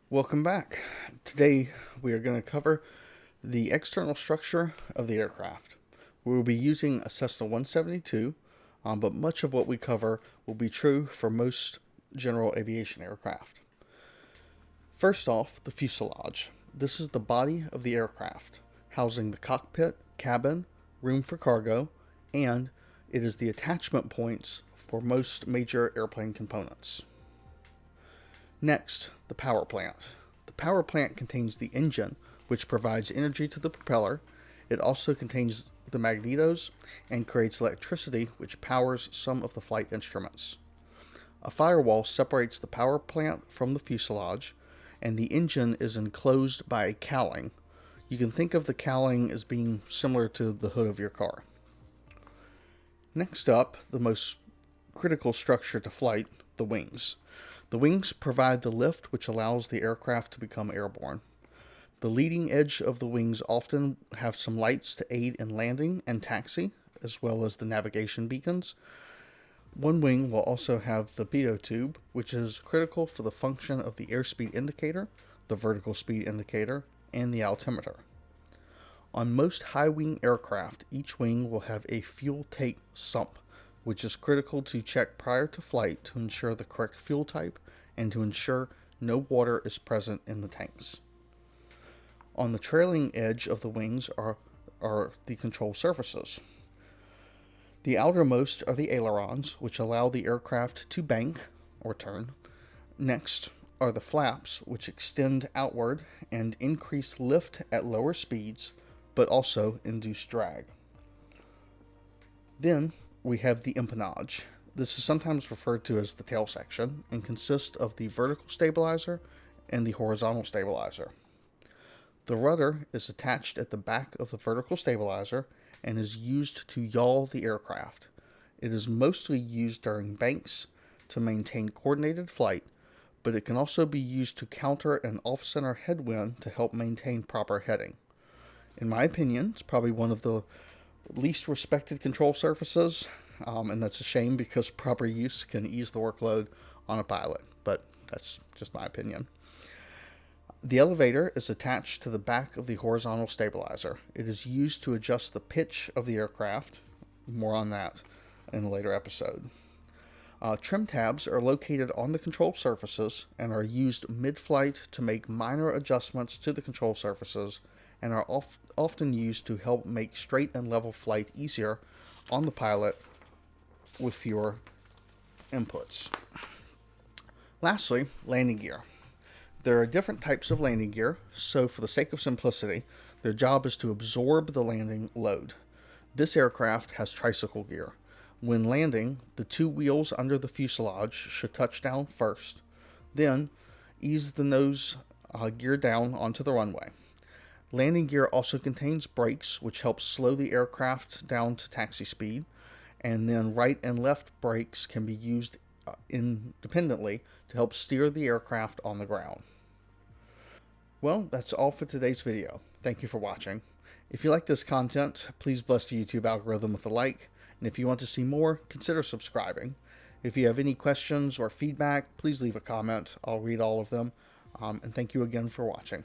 Welcome back. Today we are going to cover the external structure of the aircraft. We will be using a Cessna 172, but much of what we cover will be true for most general aviation aircraft. First off, the fuselage. This is the body of the aircraft, housing the cockpit, cabin, room for cargo, and it is the attachment points for most major airplane components. Next, the power plant. The power plant contains the engine, which provides energy to the propeller. It also contains the magnetos and creates electricity, which powers some of the flight instruments. A firewall separates the power plant from the fuselage, and the engine is enclosed by a cowling. You can think of the cowling as being similar to the hood of your car. Next up, the most critical structure to flight, the wings. The wings provide the lift which allows the aircraft to become airborne. The leading edge of the wings often have some lights to aid in landing and taxi, as well as the navigation beacons. One wing will also have the pitot tube, which is critical for the function of the airspeed indicator, the vertical speed indicator, and the altimeter. On most high-wing aircraft, each wing will have a fuel tank sump, which is critical to check prior to flight to ensure the correct fuel type and to ensure no water is present in the tanks. On the trailing edge of the wings are the control surfaces. The outermost are the ailerons, which allow the aircraft to bank or turn. Next are the flaps, which extend outward and increase lift at lower speeds, but also induce drag. Then we have the empennage. This is sometimes referred to as the tail section and consists of the vertical stabilizer and the horizontal stabilizer. The rudder is attached at the back of the vertical stabilizer and is used to yaw the aircraft. It is mostly used during banks to maintain coordinated flight, but it can also be used to counter an off-center headwind to help maintain proper heading. In my opinion, it's probably one of the least respected control surfaces, and that's a shame because proper use can ease the workload on a pilot, but that's just my opinion. The elevator is attached to the back of the horizontal stabilizer. It is used to adjust the pitch of the aircraft. More on that in a later episode. Trim tabs are located on the control surfaces and are used mid-flight to make minor adjustments to the control surfaces and are often used to help make straight and level flight easier on the pilot with fewer inputs. Lastly, landing gear. There are different types of landing gear, so for the sake of simplicity, their job is to absorb the landing load. This aircraft has tricycle gear. When landing, the two wheels under the fuselage should touch down first, then ease the nose gear down onto the runway. Landing gear also contains brakes, which help slow the aircraft down to taxi speed, and then right and left brakes can be used independently to help steer the aircraft on the ground. Well, that's all for today's video. Thank you for watching. If you like this content, please bless the YouTube algorithm with a like, and if you want to see more, consider subscribing. If you have any questions or feedback, please leave a comment. I'll read all of them, and thank you again for watching.